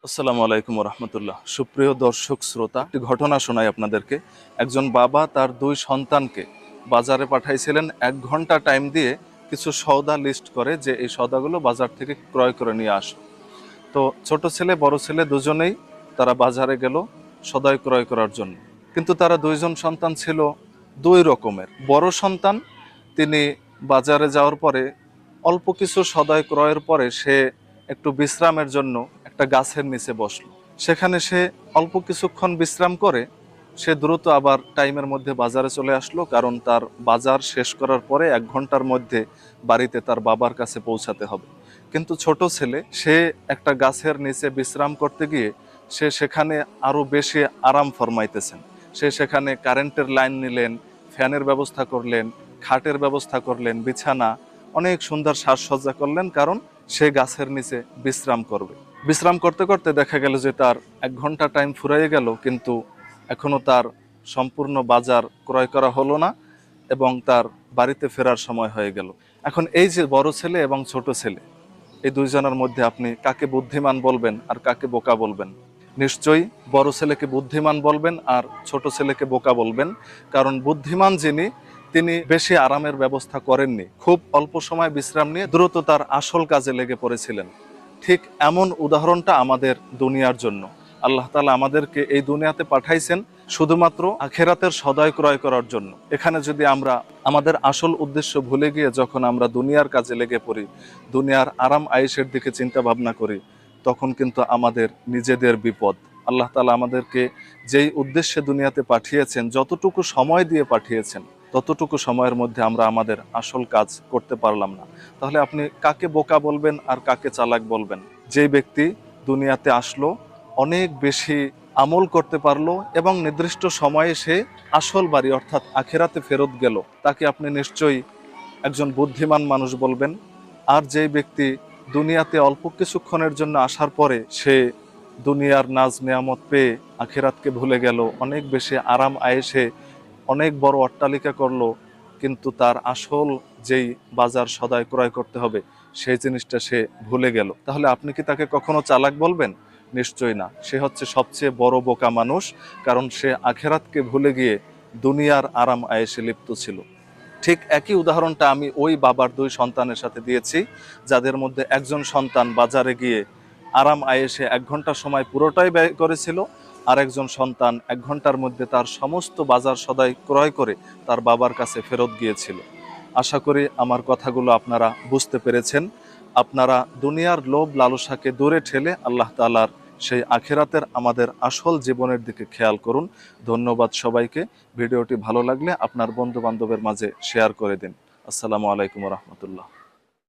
আসসালামু আলাইকুম রহমতুল্লাহ। সুপ্রিয় দর্শক শ্রোতা, একটি ঘটনা শোনাই আপনাদেরকে। একজন বাবা তার দুই সন্তানকে বাজারে পাঠাইছিলেন 1 ঘন্টা টাইম দিয়ে কিছু সওদা লিস্ট করে যে এই সওদাগুলো বাজার থেকে ক্রয় করে নিয়ে আসো। তো ছোট ছেলে বড় ছেলে দুজনেই তারা বাজারে গেল সদাই ক্রয় করার জন্য। কিন্তু তারা দুইজন সন্তান ছিল দুই রকমের। বড় সন্তান তিনি বাজারে যাওয়ার পরে অল্প কিছু সদাই ক্রয়ের পরে সে একটু বিশ্রামের জন্য একটা গাছের নিচে বসলো। সেখানে সে অল্প কিছুক্ষণ বিশ্রাম করে সে দ্রুত আবার টাইমের মধ্যে বাজারে চলে আসলো, কারণ তার বাজার শেষ করার পরে 1 ঘন্টার মধ্যে বাড়িতে তার বাবার কাছে পৌঁছাতে হবে। কিন্তু ছোট ছেলে সে একটা গাছের নিচে বিশ্রাম করতে গিয়ে সে সেখানে আরো বেশি আরাম ফরমাইতেছেন। সে সেখানে কারেন্টের লাইন নিলেন, ফ্যানের ব্যবস্থা করলেন, খাটের ব্যবস্থা করলেন, বিছানা অনেক সুন্দর সাজসজ্জা করলেন, কারণ সে গাছের নিচে বিশ্রাম করবে। বিশ্রাম করতে করতে দেখা গেল যে তার 1 ঘন্টা টাইম ফুরাইয়ে গেল, কিন্তু এখনো তার সম্পূর্ণ বাজার ক্রয় করা হলো না এবং তার বাড়িতে ফেরার সময় হয়ে গেল। এখন এই যে বড় ছেলে এবং ছোট ছেলে, এই দুইজনের মধ্যে আপনি কাকে বুদ্ধিমান বলবেন আর কাকে বোকা বলবেন? নিশ্চয়ই বড় ছেলেকে বুদ্ধিমান বলবেন আর ছোট ছেলেকে বোকা বলবেন। কারণ বুদ্ধিমান যিনি, তিনি বেশি আরামের ব্যবস্থা করেননি, খুব অল্প সময় বিশ্রাম নিয়ে দ্রুত তার আসল কাজে লেগে পড়েছিলেন। ঠিক এমন উদাহরণটা আমাদের দুনিয়ার জন্য। আল্লাহ তাআলা আমাদেরকে এই দুনিয়াতে পাঠাইছেন শুধুমাত্র আখিরাতের সদাই ক্রয় করার জন্য। এখানে যদি আমরা আমাদের আসল উদ্দেশ্য ভুলে গিয়ে যখন আমরা দুনিয়ার কাজে লেগে পড়ি, দুনিয়ার আরাম আয়েশের দিকে চিন্তা ভাবনা করি, তখন কিন্তু আমাদের নিজেদের বিপদ। আল্লাহ তাআলা আমাদেরকে যেই উদ্দেশ্যে দুনিয়াতে পাঠিয়েছেন, যতটুকু সময় দিয়ে পাঠিয়েছেন, ততটুকু সময়ের মধ্যে আমরা আমাদের আসল কাজ করতে পারলাম না। তাহলে আপনি কাকে বোকা বলবেন আর কাকে চালাক বলবেন? যেই ব্যক্তি দুনিয়াতে আসলো, অনেক বেশি আমল করতে পারলো এবং নির্দিষ্ট সময়ে সে আসল বাড়ি অর্থাৎ আখিরাতে ফেরত গেল, তাকে আপনি নিশ্চয়ই একজন বুদ্ধিমান মানুষ বলবেন। আর যেই ব্যক্তি দুনিয়াতে অল্প কিছুক্ষণের জন্য আসার পরে সে দুনিয়ার নাজ নেয়ামত পেয়ে আখিরাতকে ভুলে গেল, অনেক বেশি আরাম আয়েশে অনেক বড় অট্টালিকা করলো, কিন্তু তার আসল যেই বাজার সদাই ক্রয় করতে হবে সেই জিনিসটা সে ভুলে গেল, তাহলে আপনি কি তাকে কখনো চালাক বলবেন? নিশ্চয়ই না। সে হচ্ছে সবচেয়ে বড় বোকা মানুষ, কারণ সে আখিরাতকে ভুলে গিয়ে দুনিয়ার আরাম আয়েশে লিপ্ত ছিল। ঠিক একই উদাহরণটা আমি ওই বাবার দুই সন্তানের সাথে দিয়েছি, যাদের মধ্যে একজন সন্তান বাজারে গিয়ে আরাম আয়েশে 1 ঘন্টা সময় পুরোটাই ব্যয় করেছিল, আর একজন সন্তান 1 ঘন্টার মধ্যে তার সমস্ত বাজার সদাই ক্রয় করে তার বাবার কাছে ফেরত গিয়েছিল। আশা করি আমার কথাগুলো আপনারা বুঝতে পেরেছেন। আপনারা দুনিয়ার লোভ লালসাকে দূরে ঠেলে আল্লাহ তাআলার সেই আখিরাতের আমাদের আসল জীবনের দিকে খেয়াল করুন। ধন্যবাদ সবাইকে। ভিডিওটি ভালো লাগলে আপনার বন্ধু বান্ধবের মাঝে শেয়ার করে দিন। আসসালামু আলাইকুম রহমতুল্লাহ।